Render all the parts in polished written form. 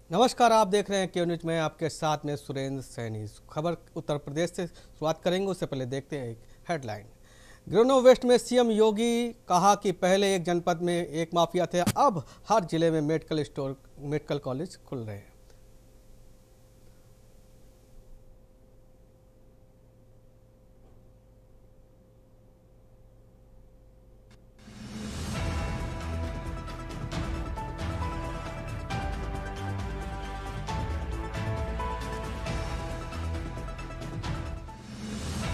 नमस्कार, आप देख रहे हैं क्यू न्यूज में आपके साथ में सुरेंद्र सैनी। खबर उत्तर प्रदेश से शुरुआत करेंगे, उससे पहले देखते हैं एक हेडलाइन। ग्रेनो वेस्ट में सीएम योगी कहा कि पहले एक जनपद में एक माफिया थे, अब हर जिले में मेडिकल कॉलेज खुल रहे हैं।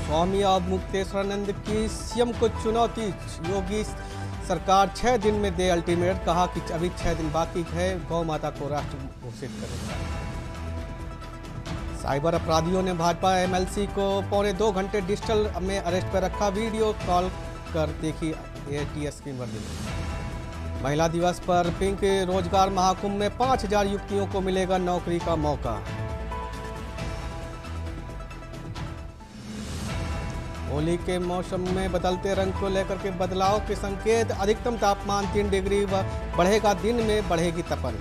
स्वामी मुक्तेश्वरानंद की सीएम को चुनौती। योगी सरकार 6 दिन में दे अल्टीमेट, कहा कि अभी 6 दिन बाकी है, गौ माता को राष्ट्र घोषित करेगा। साइबर अपराधियों ने भाजपा एमएलसी को पौने 2 घंटे डिजिटल में अरेस्ट पर रखा, वीडियो कॉल कर देखी एटीएस की वर्दी। महिला दिवस पर पिंक रोजगार महाकुंभ में 5000 युवतियों को मिलेगा नौकरी का मौका। होली के मौसम में बदलते रंग को लेकर के बदलाव के संकेत। अधिकतम तापमान 3 डिग्री बढ़ेगा, दिन में बढ़ेगी तपन।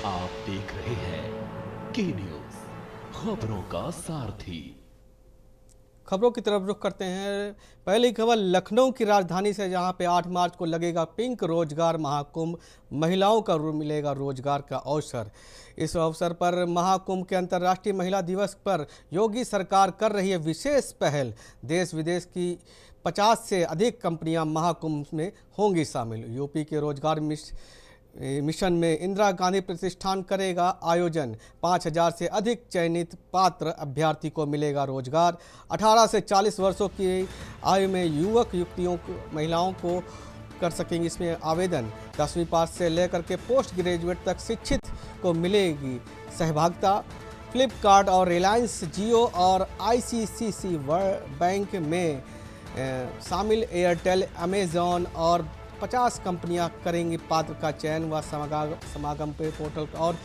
आप देख रहे हैं के न्यूज, खबरों का सारथी। खबरों की तरफ रुख करते हैं। पहली खबर लखनऊ की राजधानी से, जहां पे 8 मार्च को लगेगा पिंक रोजगार महाकुंभ। महिलाओं का मिलेगा रोजगार का अवसर। इस अवसर पर महाकुंभ के अंतर्राष्ट्रीय महिला दिवस पर योगी सरकार कर रही है विशेष पहल। देश विदेश की 50 से अधिक कंपनियां महाकुंभ में होंगी शामिल। यूपी के रोजगार मिशन में इंदिरा गांधी प्रतिष्ठान करेगा आयोजन। 5000 से अधिक चयनित पात्र अभ्यर्थी को मिलेगा रोजगार। 18 से 40 वर्षों की आयु में युवक युवतियों महिलाओं को कर सकेंगे इसमें आवेदन। 10वीं पास से लेकर के पोस्ट ग्रेजुएट तक शिक्षित को मिलेगी सहभागिता। फ्लिपकार्ट और रिलायंस जियो और आईसीआईसीआई बैंक में शामिल। एयरटेल, अमेजॉन और 50 कंपनियां करेंगी पात्र का चयन व समागम पे पोर्टल और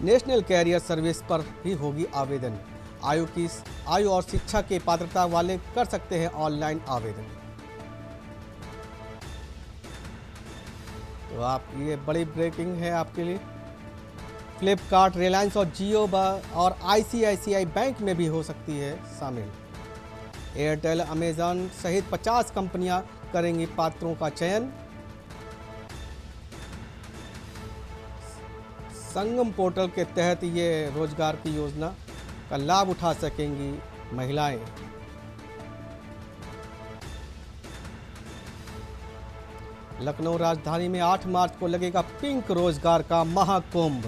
नेशनल कैरियर सर्विस पर ही होगी आवेदन। आयु और शिक्षा के पात्रता वाले कर सकते हैं ऑनलाइन आवेदन। तो आप ये बड़ी ब्रेकिंग है आपके लिए। फ्लिपकार्ट, रिलायंस और जियो और आईसीआईसीआई बैंक में भी हो सकती है शामिल। एयरटेल, अमेजॉन सहित 50 कंपनियां करेंगी पात्रों का चयन। संगम पोर्टल के तहत ये रोजगार की योजना का लाभ उठा सकेंगी महिलाएं। लखनऊ राजधानी में 8 मार्च को लगेगा पिंक रोजगार का महाकुंभ।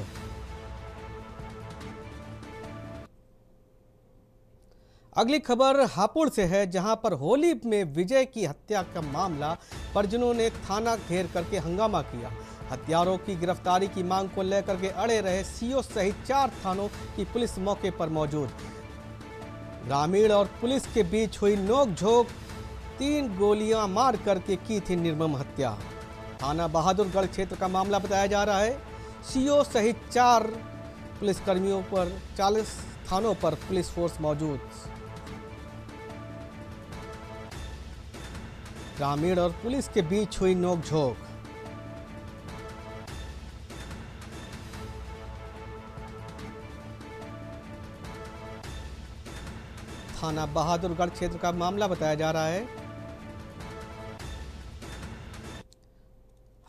अगली खबर हापुड़ से है, जहां पर होली में विजय की हत्या का मामला परिजनों ने थाना घेर करके हंगामा किया। हत्यारों की गिरफ्तारी की मांग को लेकर के अड़े रहे सीओ सहित 4 थानों की पुलिस मौके पर मौजूद। ग्रामीण और पुलिस के बीच हुई नोकझोंक, 3 गोलियां मार करके की थी निर्मम हत्या। थाना बहादुरगढ़ क्षेत्र का मामला बताया जा रहा है। सीओ सहित 4 पुलिसकर्मियों पर 40 थानों पर पुलिस फोर्स मौजूद। ग्रामीण और पुलिस के बीच हुई नोकझोंक। थाना बहादुरगढ़ क्षेत्र का मामला बताया जा रहा है।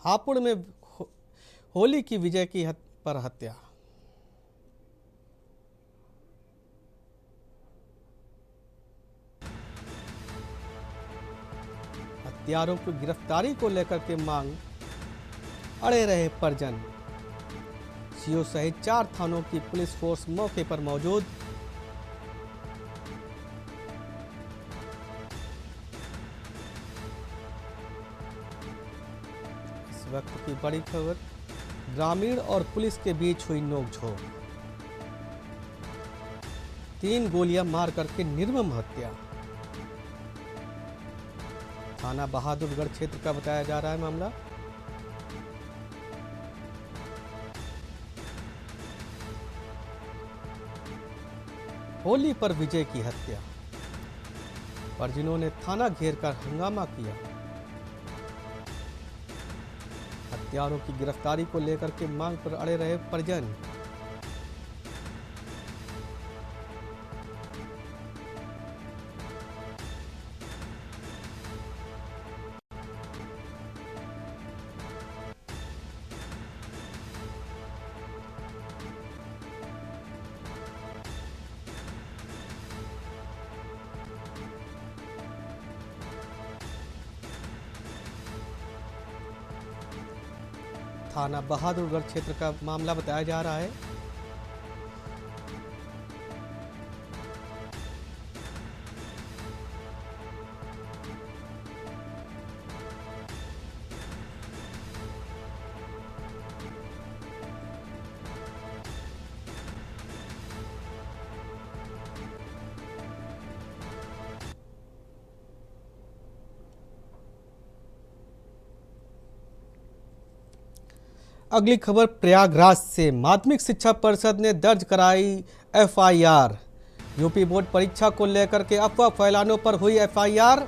हापुड़ में होली की विजय की पर हत्या। हत्यारों की गिरफ्तारी को लेकर के मांग अड़े रहे परिजन। सीओ सहित 4 थानों की पुलिस फोर्स मौके पर मौजूद। इस वक्त की बड़ी खबर, ग्रामीण और पुलिस के बीच हुई नोकझोंक, 3 गोलियां मार करके निर्मम हत्या। थाना बहादुरगढ़ क्षेत्र का बताया जा रहा है मामला। होली पर विजय की हत्या, पर जिन्होंने थाना घेर कर हंगामा किया। हत्यारों की गिरफ्तारी को लेकर के मांग पर अड़े रहे परिजन। थाना बहादुरगढ़ क्षेत्र का मामला बताया जा रहा है। अगली खबर प्रयागराज से। माध्यमिक शिक्षा परिषद ने दर्ज कराई एफआईआर। यूपी बोर्ड परीक्षा को लेकर के अफवाह फैलाने पर हुई एफआईआर।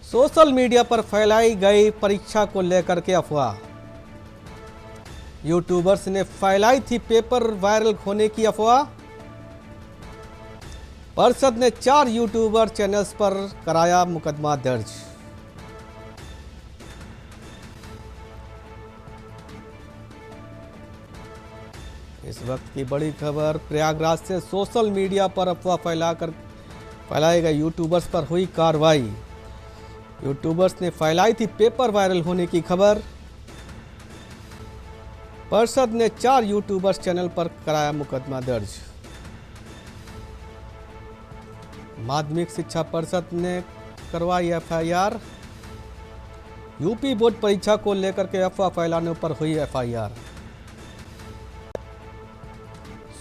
सोशल मीडिया पर फैलाई गई परीक्षा को लेकर के अफवाह। यूट्यूबर्स ने फैलाई थी पेपर वायरल होने की अफवाह। परिषद ने 4 यूट्यूबर चैनल्स पर कराया मुकदमा दर्ज। इस वक्त की बड़ी खबर प्रयागराज से। सोशल मीडिया पर अफवाह फैलाए गए यूट्यूबर्स पर हुई कार्रवाई। यूट्यूबर्स ने फैलाई थी पेपर वायरल होने की खबर। परिषद ने 4 यूट्यूबर्स चैनल पर कराया मुकदमा दर्ज। माध्यमिक शिक्षा परिषद ने करवाई एफआईआर। यूपी बोर्ड परीक्षा को लेकर के अफवाह फैलाने पर हुई एफआईआर।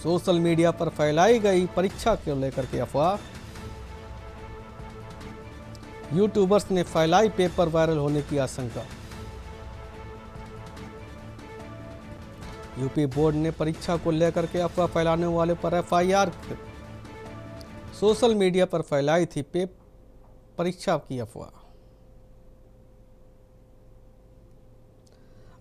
सोशल मीडिया पर फैलाई गई परीक्षा को लेकर के अफवाह। यूट्यूबर्स ने फैलाई पेपर वायरल होने की आशंका। यूपी बोर्ड ने परीक्षा को लेकर के अफवाह फैलाने वाले पर एफआईआर। सोशल मीडिया पर फैलाई थी परीक्षा की अफवाह।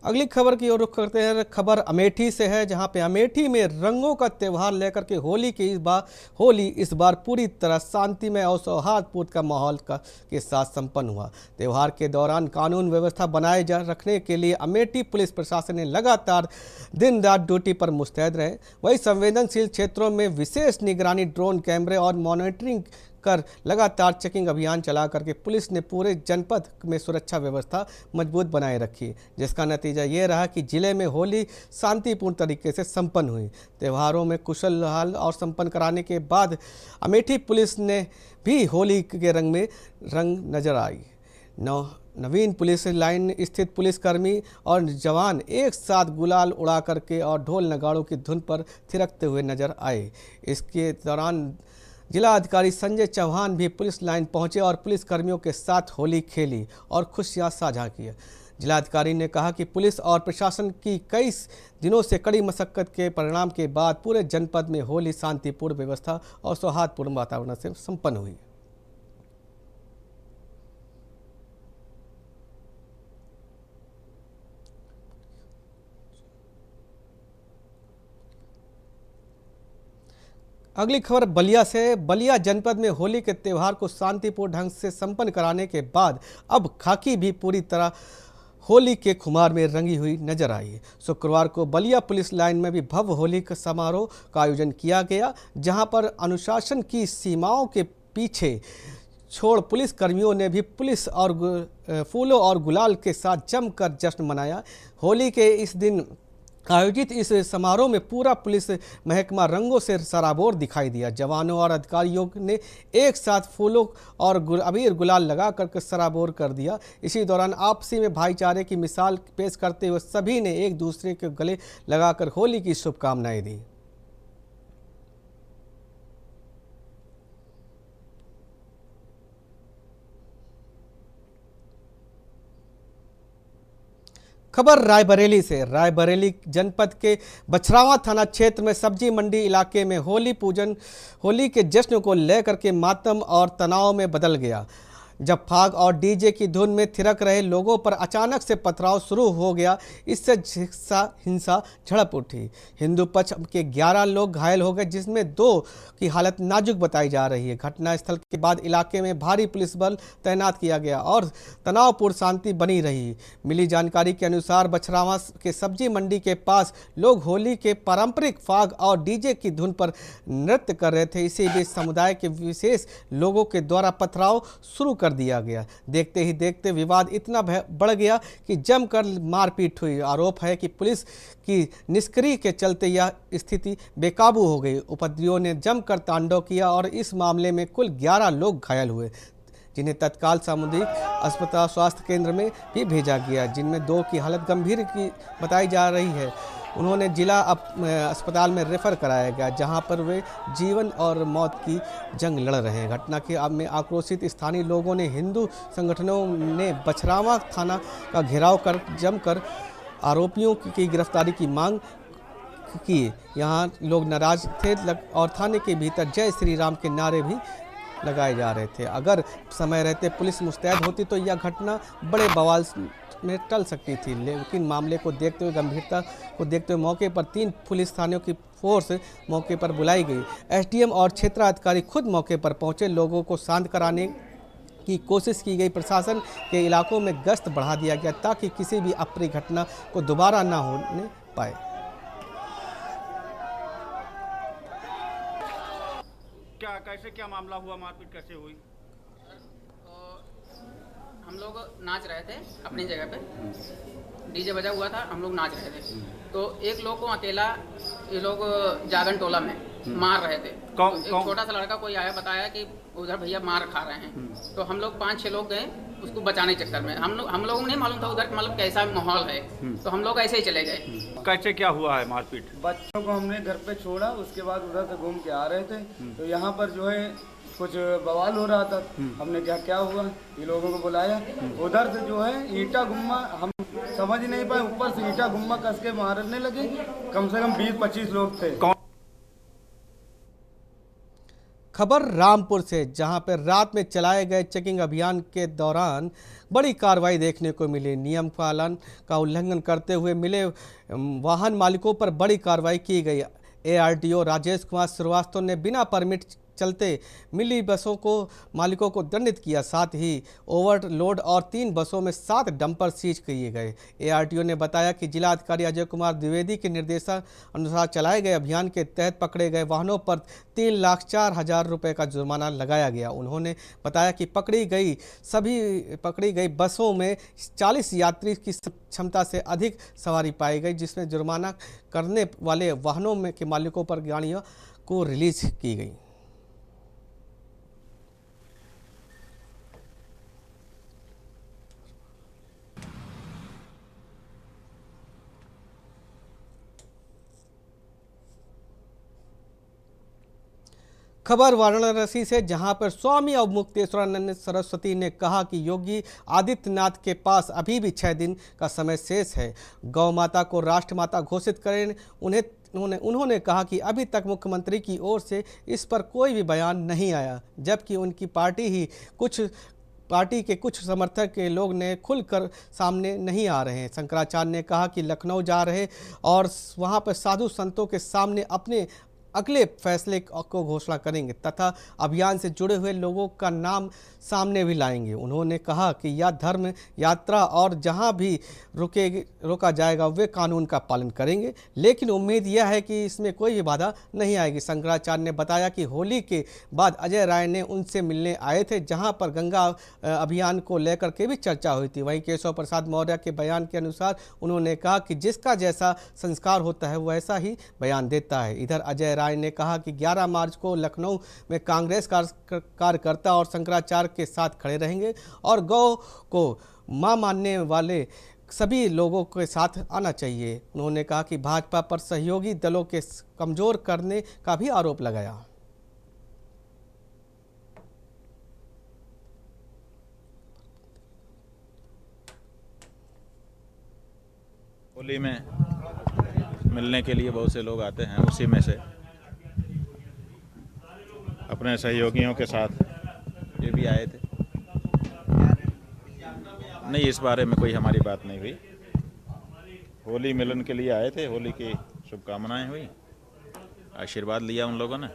अगली खबर की ओर रुख करते हैं। खबर अमेठी से है, जहां पे अमेठी में रंगों का त्यौहार लेकर के होली इस बार पूरी तरह शांतिमय और सौहार्दपूर्ण माहौल के साथ संपन्न हुआ। त्यौहार के दौरान कानून व्यवस्था बनाए रखने के लिए अमेठी पुलिस प्रशासन ने लगातार दिन रात ड्यूटी पर मुस्तैद रहे। वहीं संवेदनशील क्षेत्रों में विशेष निगरानी, ड्रोन कैमरे और मॉनिटरिंग कर लगातार चेकिंग अभियान चला करके पुलिस ने पूरे जनपद में सुरक्षा व्यवस्था मजबूत बनाए रखी, जिसका नतीजा ये रहा कि जिले में होली शांतिपूर्ण तरीके से संपन्न हुई। त्योहारों में कुशल हाल और संपन्न कराने के बाद अमेठी पुलिस ने भी होली के रंग नजर आई। नवीन पुलिस लाइन स्थित पुलिसकर्मी और जवान एक साथ गुलाल उड़ा करके और ढोल नगाड़ों की धुन पर थिरकते हुए नजर आए। इसके दौरान जिला अधिकारी संजय चौहान भी पुलिस लाइन पहुंचे और पुलिस कर्मियों के साथ होली खेली और खुशियां साझा की। जिलाधिकारी ने कहा कि पुलिस और प्रशासन की कई दिनों से कड़ी मशक्कत के परिणाम के बाद पूरे जनपद में होली शांतिपूर्ण व्यवस्था और सौहार्दपूर्ण वातावरण से संपन्न हुई। अगली खबर बलिया से। बलिया जनपद में होली के त्यौहार को शांतिपूर्ण ढंग से संपन्न कराने के बाद अब खाकी भी पूरी तरह होली के खुमार में रंगी हुई नजर आई। शुक्रवार को बलिया पुलिस लाइन में भी भव्य होली का समारोह का आयोजन किया गया, जहां पर अनुशासन की सीमाओं के पीछे छोड़ पुलिस कर्मियों ने भी पुलिस और फूलों और गुलाल के साथ जमकर जश्न मनाया। होली के इस दिन आयोजित इस समारोह में पूरा पुलिस महकमा रंगों से सराबोर दिखाई दिया। जवानों और अधिकारियों ने एक साथ फूलों और अबीर गुलाल लगा कर सराबोर कर दिया। इसी दौरान आपसी में भाईचारे की मिसाल पेश करते हुए सभी ने एक दूसरे के गले लगाकर होली की शुभकामनाएं दी। खबर रायबरेली से। रायबरेली जनपद के बछरावा थाना क्षेत्र में सब्जी मंडी इलाके में होली के जश्न को लेकर के मातम और तनाव में बदल गया, जब फाग और डीजे की धुन में थिरक रहे लोगों पर अचानक से पथराव शुरू हो गया। इससे हिंसा झड़प उठी। हिंदू पक्ष के 11 लोग घायल हो गए, जिसमें 2 की हालत नाजुक बताई जा रही है। घटनास्थल के बाद इलाके में भारी पुलिस बल तैनात किया गया और तनावपूर्ण शांति बनी रही। मिली जानकारी के अनुसार बछरावा के सब्जी मंडी के पास लोग होली के पारंपरिक फाग और डीजे की धुन पर नृत्य कर रहे थे। इसी बीच समुदाय के विशेष लोगों के द्वारा पथराव शुरू कर दिया गया। देखते ही देखते विवाद इतना बढ़ गया कि जमकर मारपीट हुई। आरोप है कि पुलिस की निष्क्रिय के चलते यह स्थिति बेकाबू हो गई। उपद्रवियों ने जमकर तांडव किया और इस मामले में कुल 11 लोग घायल हुए, जिन्हें तत्काल सामुदायिक अस्पताल स्वास्थ्य केंद्र में भी भेजा गया, जिनमें 2 की हालत गंभीर की बताई जा रही है। उन्होंने जिला अस्पताल में रेफर कराया गया, जहां पर वे जीवन और मौत की जंग लड़ रहे हैं। घटना के में आक्रोशित स्थानीय लोगों ने हिंदू संगठनों ने बछरावा थाना का घेराव कर जमकर आरोपियों की गिरफ्तारी की मांग की। यहां लोग नाराज थे और थाने के भीतर जय श्री राम के नारे भी लगाए जा रहे थे। अगर समय रहते पुलिस मुस्तैद होती तो यह घटना बड़े बवाल में टल सकती थी, लेकिन मामले को देखते हुए गंभीरता को देखते हुए मौके पर 3 पुलिस थानों की फोर्स मौके पर बुलाई गई। एसडीएम और क्षेत्राधिकारी खुद मौके पर पहुंचे, लोगों को शांत कराने की कोशिश की गई। प्रशासन के इलाकों में गश्त बढ़ा दिया गया ताकि किसी भी अप्रिय घटना को दोबारा ना होने पाए। क्या मामला हुआ, मारपीट कैसे हुई? हम लोग नाच रहे थे अपनी जगह पे, डीजे बजा हुआ था, हम लोग नाच रहे थे। तो एक लोग को अकेला ये लोग जागन टोला में मार रहे थे। एक छोटा सा लड़का कोई आया बताया कि उधर भैया मार खा रहे हैं। तो हम लोग 5-6 लोग गए उसको बचाने के चक्कर में। हम लोगों को नहीं मालूम था उधर मतलब कैसा माहौल है, तो हम लोग ऐसे ही चले गए। कैसे क्या हुआ है मारपीट? बच्चों को हमने घर पे छोड़ा, उसके बाद उधर से घूम के आ रहे थे तो यहाँ पर जो है कुछ बवाल हो रहा था। हमने क्या हुआ, ये लोगों को बुलाया। उधर से जो है ईंटा गुम्मा हम समझ नहीं पाए, ऊपर से ईंटा गुम्मा कस के मारने लगे। कम से कम 20-25 लोग थे। खबर रामपुर से, जहां पर रात में चलाए गए चेकिंग अभियान के दौरान बड़ी कार्रवाई देखने को मिली। नियम पालन का उल्लंघन करते हुए मिले वाहन मालिकों पर बड़ी कार्रवाई की गई। एआरटीओ राजेश कुमार श्रीवास्तव ने बिना परमिट चलते मिली बसों को मालिकों को दंडित किया। साथ ही ओवरलोड और 3 बसों में 7 डंपर सीज किए गए। एआरटीओ ने बताया कि जिला अधिकारी अजय कुमार द्विवेदी के निर्देशानुसार चलाए गए अभियान के तहत पकड़े गए वाहनों पर 3,04,000 रुपये का जुर्माना लगाया गया। उन्होंने बताया कि पकड़ी गई बसों में 40 यात्री की क्षमता से अधिक सवारी पाई गई, जिसमें जुर्माना करने वाले वाहनों में के मालिकों पर गाड़ियों को रिलीज की गई। खबर वाराणसी से, जहां पर स्वामी अवमुक्तेश्वरानंद सरस्वती ने कहा कि योगी आदित्यनाथ के पास अभी भी 6 दिन का समय शेष है। गौ माता को राष्ट्रमाता घोषित करें। उन्होंने कहा कि अभी तक मुख्यमंत्री की ओर से इस पर कोई भी बयान नहीं आया, जबकि उनकी पार्टी के कुछ समर्थक के लोग ने खुलकर सामने नहीं आ रहे हैं। शंकराचार्य ने कहा कि लखनऊ जा रहे और वहां पर साधु संतों के सामने अपने अगले फैसले को घोषणा करेंगे तथा अभियान से जुड़े हुए लोगों का नाम सामने भी लाएंगे। उन्होंने कहा कि यह धर्म यात्रा और जहां भी रोका जाएगा वे कानून का पालन करेंगे, लेकिन उम्मीद यह है कि इसमें कोई भी बाधा नहीं आएगी। शंकराचार्य ने बताया कि होली के बाद अजय राय ने उनसे मिलने आए थे, जहां पर गंगा अभियान को लेकर के भी चर्चा हुई थी। वहीं केशव प्रसाद मौर्य के बयान के अनुसार उन्होंने कहा कि जिसका जैसा संस्कार होता है वैसा ही बयान देता है। इधर अजय राय ने कहा कि 11 मार्च को लखनऊ में कांग्रेस कार्यकर्ता और शंकराचार्य के साथ खड़े रहेंगे और गौ को मां मानने वाले सभी लोगों के साथ आना चाहिए। उन्होंने कहा कि भाजपा पर सहयोगी दलों के कमजोर करने का भी आरोप लगाया। होली में मिलने के लिए बहुत से लोग आते हैं, उसी में से अपने सहयोगियों के साथ ये भी आए थे। नहीं, इस बारे में कोई हमारी बात नहीं हुई। होली मिलन के लिए आए थे, होली की शुभकामनाएं हुई, आशीर्वाद लिया उन लोगों ने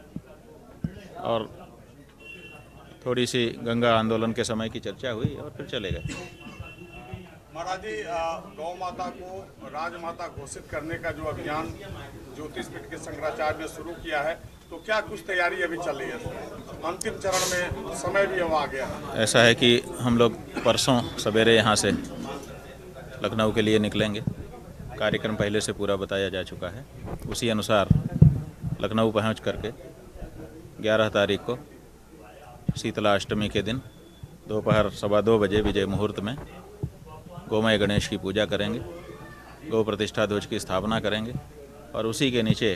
और थोड़ी सी गंगा आंदोलन के समय की चर्चा हुई और फिर चले गए। महाराज जी, गौ माता को राजमाता घोषित करने का जो अभियान ज्योतिष पीठ के शंकराचार्य ने शुरू किया है, तो क्या कुछ तैयारी अभी चल रही है? अंतिम चरण में समय भी अब आ गया है। ऐसा है कि हम लोग परसों सवेरे यहाँ से लखनऊ के लिए निकलेंगे। कार्यक्रम पहले से पूरा बताया जा चुका है। उसी अनुसार लखनऊ पहुँच करके 11 तारीख को शीतला अष्टमी के दिन दोपहर 2:15 बजे विजय मुहूर्त में गोमय गणेश की पूजा करेंगे, गौ प्रतिष्ठा ध्वज की स्थापना करेंगे और उसी के नीचे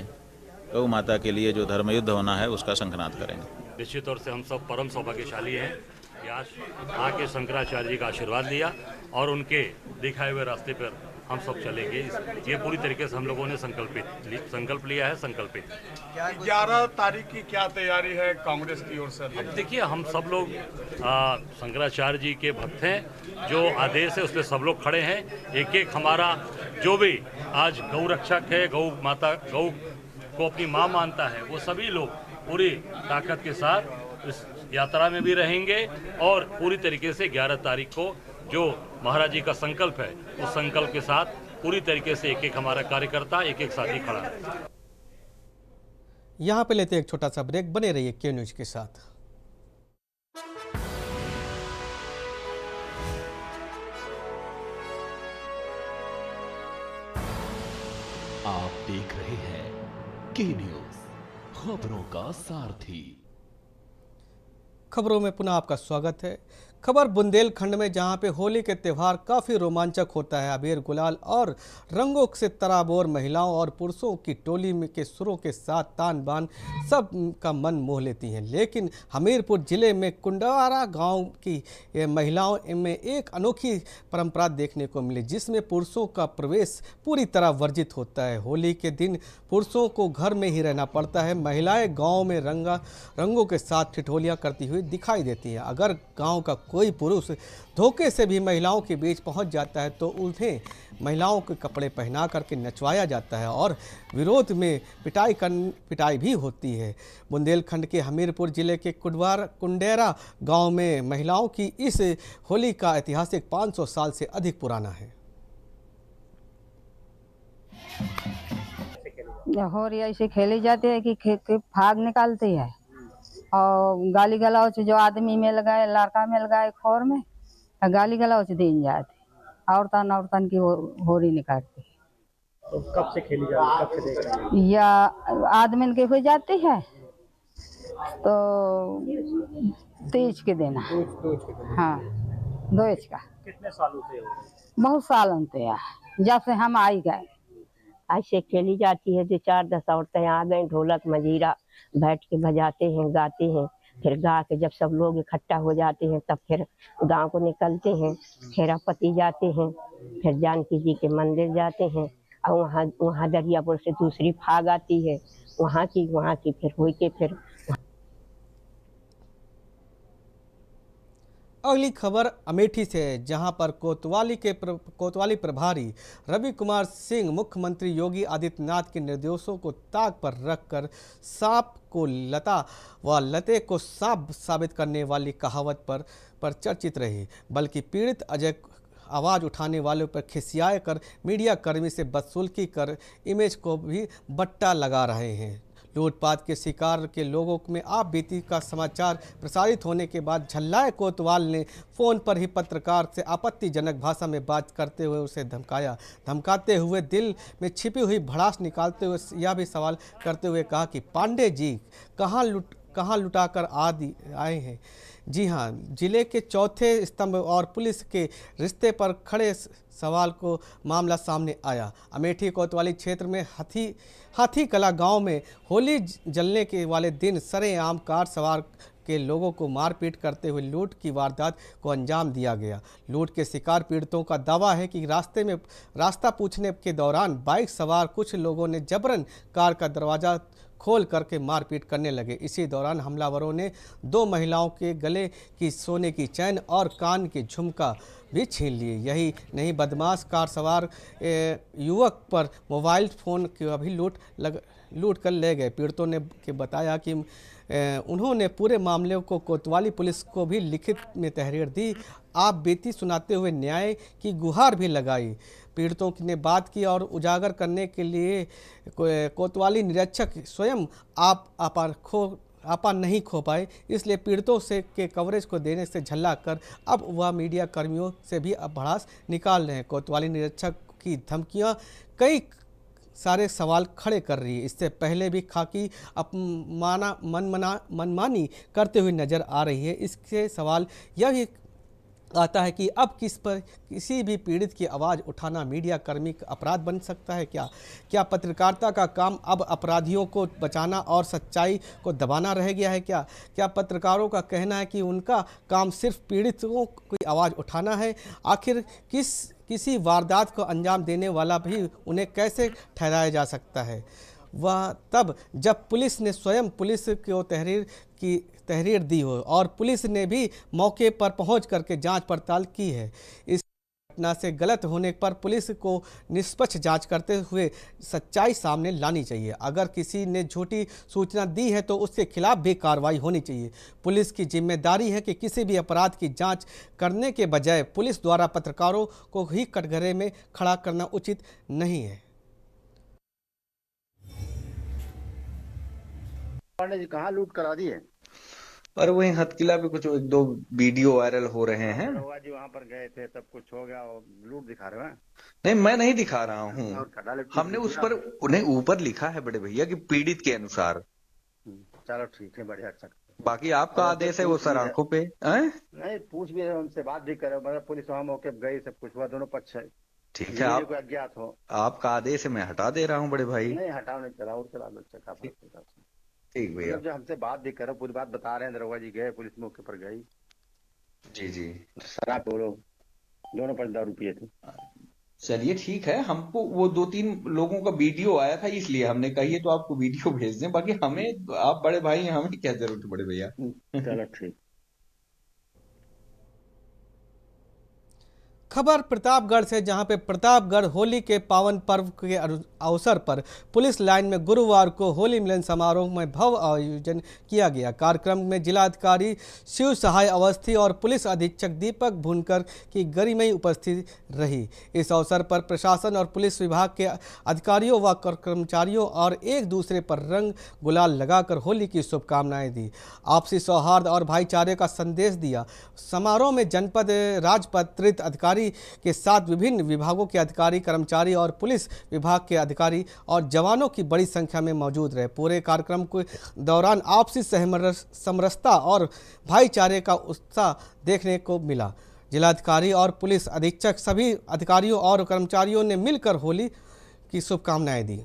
गौ माता के लिए जो धर्मयुद्ध होना है उसका शंखनाद करेंगे। निश्चित तौर से हम सब परम सौभाग्यशाली हैं कि आज आके शंकराचार्य जी का आशीर्वाद लिया और उनके दिखाए हुए रास्ते पर हम सब चलेंगे। ये पूरी तरीके से हम लोगों ने संकल्प लिया है। 11 तारीख की क्या तैयारी है कांग्रेस की ओर से? अब देखिए, हम सब लोग शंकराचार्य जी के भक्त हैं। जो आदेश है उस पर सब लोग खड़े हैं। एक एक हमारा जो भी आज गौ रक्षक है, गौ माता, गौ को अपनी माँ मानता है, वो सभी लोग पूरी ताकत के साथ इस यात्रा में भी रहेंगे और पूरी तरीके से 11 तारीख को जो महाराज जी का संकल्प है उस संकल्प के साथ पूरी तरीके से एक एक हमारा कार्यकर्ता, एक एक साथी खड़ा है। यहाँ पे लेते एक छोटा सा ब्रेक, बने रहिए के न्यूज के साथ। आप देख रहे हैं के न्यूज, खबरों का सारथी। खबरों में पुनः आपका स्वागत है। खबर बुंदेलखंड में, जहां पे होली के त्यौहार काफ़ी रोमांचक होता है। अबीर गुलाल और रंगों से तराबोर महिलाओं और पुरुषों की टोली में के सुरों के साथ तान बान सब का मन मोह लेती हैं। लेकिन हमीरपुर ज़िले में कुंडारा गांव की महिलाओं में एक अनोखी परंपरा देखने को मिली, जिसमें पुरुषों का प्रवेश पूरी तरह वर्जित होता है। होली के दिन पुरुषों को घर में ही रहना पड़ता है। महिलाएँ गाँव में रंगों के साथ ठिठोलियाँ करती हुई दिखाई देती हैं। अगर गाँव का कोई पुरुष धोखे से भी महिलाओं के बीच पहुंच जाता है तो उन्हें महिलाओं के कपड़े पहना करके नचवाया जाता है और विरोध में पिटाई भी होती है। बुंदेलखंड के हमीरपुर जिले के कुंडेरा गांव में महिलाओं की इस होली का ऐतिहासिक 500 साल से अधिक पुराना है। होली ऐसे खेली जाती है कि फाग निकालती है और गाली गलौच जो आदमी मिल गए, लड़का मिल गए खोर में, गाली गलौच दिन जाती। औरतन की होली निकालती है। तो कब से खेली जाती है, कब से देख रहे हैं? या आदमी के हो जाती है तो तीज के दिन। हाँ, दोज का। कितने सालों से हो रही है? बहुत सालों से जब से हम आई गए ऐसे खेली जाती है। जो 4-10 औरतें आ गई, ढोलक मजीरा बैठ के बजाते हैं, गाते हैं। फिर गा के जब सब लोग इकट्ठा हो जाते हैं तब फिर गांव को निकलते हैं, खेरापति जाते हैं, फिर जानकी जी के मंदिर जाते हैं और वहाँ दरियापुर से दूसरी फाग आती है, वहाँ की फिर हुई के फिर। अगली खबर अमेठी से है, जहां पर कोतवाली प्रभारी रवि कुमार सिंह मुख्यमंत्री योगी आदित्यनाथ के निर्देशों को ताक पर रखकर सांप को लता व लते को सांप साबित करने वाली कहावत पर चर्चित रही, बल्कि पीड़ित अजय आवाज़ उठाने वालों पर खिसिया कर मीडिया कर्मी से बदसुल्की कर इमेज को भी बट्टा लगा रहे हैं। लूटपाट के शिकार के लोगों में आप बीती का समाचार प्रसारित होने के बाद झल्लाए कोतवाल ने फ़ोन पर ही पत्रकार से आपत्तिजनक भाषा में बात करते हुए उसे धमकाते हुए दिल में छिपी हुई भड़ास निकालते हुए यह भी सवाल करते हुए कहा कि पांडे जी कहाँ लुटाकर आए हैं। जी हाँ, जिले के चौथे स्तंभ और पुलिस के रिश्ते पर खड़े सवाल को मामला सामने आया। अमेठी कोतवाली क्षेत्र में हाथी कला गांव में होली जलने के वाले दिन सरेआम कार सवार के लोगों को मारपीट करते हुए लूट की वारदात को अंजाम दिया गया। लूट के शिकार पीड़ितों का दावा है कि रास्ता पूछने के दौरान बाइक सवार कुछ लोगों ने जबरन कार का दरवाज़ा खोल करके मारपीट करने लगे। इसी दौरान हमलावरों ने 2 महिलाओं के गले की सोने की चैन और कान के झुमका भी छीन लिए। यही नहीं, बदमाश कार सवार युवक पर मोबाइल फ़ोन का भी लूट कर ले गए। पीड़ितों ने बताया कि उन्होंने पूरे मामले को कोतवाली पुलिस को भी लिखित में तहरीर दी। आप बीती सुनाते हुए न्याय की गुहार भी लगाई। पीड़ितों ने बात की और उजागर करने के लिए कोतवाली निरीक्षक स्वयं आपा नहीं खो पाए, इसलिए पीड़ितों से के कवरेज को देने से झल्ला कर अब वह मीडिया कर्मियों से भी अब भड़ास निकाल रहे हैं। कोतवाली निरीक्षक की धमकियां कई सारे सवाल खड़े कर रही है। इससे पहले भी खाकी मनमानी करते हुए नजर आ रही है। इसके सवाल यह भी आता है कि अब किसी भी पीड़ित की आवाज़ उठाना मीडिया कर्मी का अपराध बन सकता है क्या पत्रकारिता का काम अब अपराधियों को बचाना और सच्चाई को दबाना रह गया है? क्या पत्रकारों का कहना है कि उनका काम सिर्फ पीड़ितों की आवाज़ उठाना है? आखिर किसी वारदात को अंजाम देने वाला भी उन्हें कैसे ठहराया जा सकता है? वह तब जब पुलिस ने स्वयं पुलिस को तहरीर दी हो और पुलिस ने भी मौके पर पहुंच करके जांच पड़ताल की है। इस घटना से गलत होने पर पुलिस को निष्पक्ष जांच करते हुए सच्चाई सामने लानी चाहिए। अगर किसी ने झूठी सूचना दी है तो उसके खिलाफ भी कार्रवाई होनी चाहिए। पुलिस की जिम्मेदारी है कि किसी भी अपराध की जांच करने के बजाय पुलिस द्वारा पत्रकारों को ही कटघरे में खड़ा करना उचित नहीं है। पांडे जी कहाँ लूट करा दी है? पर वही हथकिला पे कुछ 1-2 वीडियो वायरल हो रहे हैं। रउआ जी वहाँ पर गए थे, सब कुछ हो गया और लूट दिखा रहे हैं? नहीं, मैं नहीं दिखा रहा हूँ। हमने उस पर उन्हें ऊपर लिखा है बड़े भैया कि पीड़ित के अनुसार। चलो ठीक है, बढ़िया। अच्छा, बाकी आपका आदेश है वो सर आंखों पे। नहीं, पूछ भी रहे, उनसे बात भी करे, मतलब पुलिस वहाँ मौके पर गई, सब कुछ हुआ, दोनों पक्ष है। ठीक है, आप अज्ञात हो, आपका आदेश है, मैं हटा दे रहा हूँ बड़े भाई। नहीं हटाओ, नहीं चला और चला लो। ठीक भैया, जो हमसे बात भी करो, पूरी बात बता रहे हैं, दरोगा जी गए, पुलिस मौके पर गई। जी शराब दोनों पर दारू पिए थे। चलिए ठीक है, हमको वो 2-3 लोगों का वीडियो आया था, इसलिए हमने कही है तो आपको वीडियो भेज दें। बाकी हमें, आप बड़े भाई हैं, हमें क्या जरूरत है बड़े भैया। चलो ठीक। खबर प्रतापगढ़ से, जहां पे प्रतापगढ़ होली के पावन पर्व के अवसर पर पुलिस लाइन में गुरुवार को होली मिलन समारोह में भव्य आयोजन किया गया। कार्यक्रम में जिलाधिकारी शिव सहाय अवस्थी और पुलिस अधीक्षक दीपक भुनकर की गरिमयी उपस्थिति रही। इस अवसर पर प्रशासन और पुलिस विभाग के अधिकारियों व कर्मचारियों और एक दूसरे पर रंग गुलाल लगाकर होली की शुभकामनाएं दी, आपसी सौहार्द और भाईचारे का संदेश दिया। समारोह में जनपद राजपत्रित अधिकारी के साथ विभिन्न विभागों के अधिकारी, कर्मचारी और पुलिस विभाग के अधिकारी और जवानों की बड़ी संख्या में मौजूद रहे। पूरे कार्यक्रम के दौरान आपसी समरसता और भाईचारे का उत्साह देखने को मिला। जिलाधिकारी और पुलिस अधीक्षक सभी अधिकारियों और कर्मचारियों ने मिलकर होली की शुभकामनाएं दी।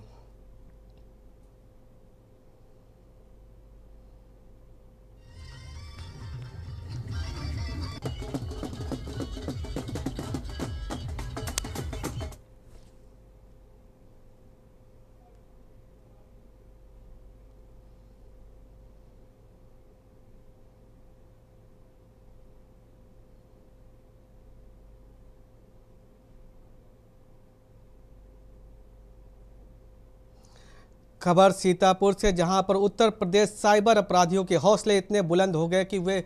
खबर सीतापुर से, जहां पर उत्तर प्रदेश साइबर अपराधियों के हौसले इतने बुलंद हो गए कि वे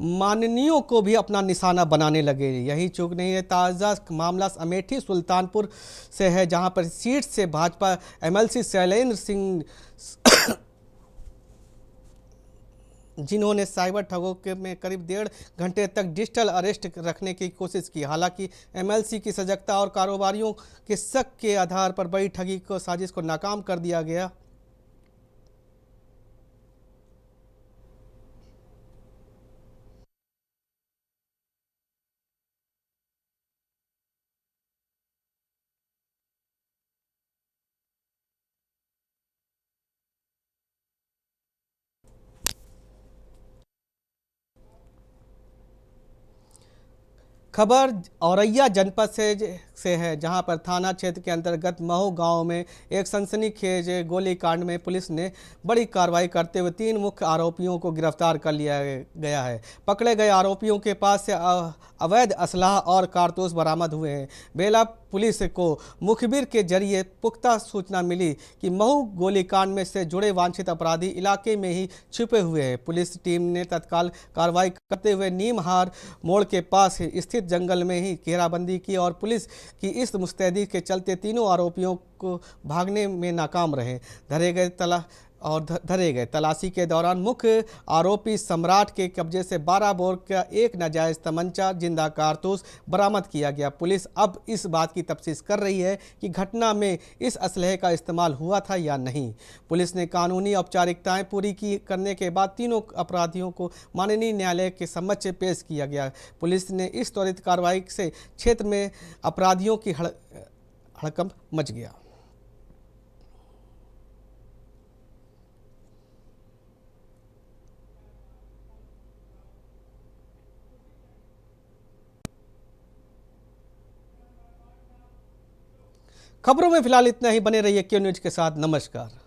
माननीयों को भी अपना निशाना बनाने लगे। यही चूक नहीं है, ताज़ा मामला अमेठी सुल्तानपुर से है, जहां पर सीट से भाजपा एमएलसी शैलेंद्र सिंह जिन्होंने साइबर ठगों में करीब 1.5 घंटे तक डिजिटल अरेस्ट रखने की कोशिश की। हालांकि एमएलसी की सजगता और कारोबारियों के शक के आधार पर बड़ी ठगी को साजिश को नाकाम कर दिया गया। खबर औरैया जनपद से है, जहां पर थाना क्षेत्र के अंतर्गत महू गांव में एक सनसनीखेज गोलीकांड में पुलिस ने बड़ी कार्रवाई करते हुए 3 मुख्य आरोपियों को गिरफ्तार कर लिया गया है। पकड़े गए आरोपियों के पास से अवैध असलाह और कारतूस बरामद हुए हैं। बेला पुलिस को मुखबिर के जरिए पुख्ता सूचना मिली कि महू गोलीकांड में से जुड़े वांछित अपराधी इलाके में ही छिपे हुए हैं। पुलिस टीम ने तत्काल कार्रवाई करते हुए नीमहार मोड़ के पास स्थित जंगल में ही घेराबंदी की और पुलिस की इस मुस्तैदी के चलते तीनों आरोपियों को भागने में नाकाम रहे। धरे गए तलाशी के दौरान मुख्य आरोपी सम्राट के कब्जे से 12 बोर का एक नाजायज तमंचा, जिंदा कारतूस बरामद किया गया। पुलिस अब इस बात की तफ्तीश कर रही है कि घटना में इस असलहे का इस्तेमाल हुआ था या नहीं। पुलिस ने कानूनी औपचारिकताएं पूरी करने के बाद तीनों अपराधियों को माननीय न्यायालय के समक्ष पेश किया गया। पुलिस ने इस त्वरित कार्रवाई से क्षेत्र में अपराधियों की हड़कंप मच गया। खबरों में फिलहाल इतना ही। बने रहिए क्यू न्यूज के साथ। नमस्कार।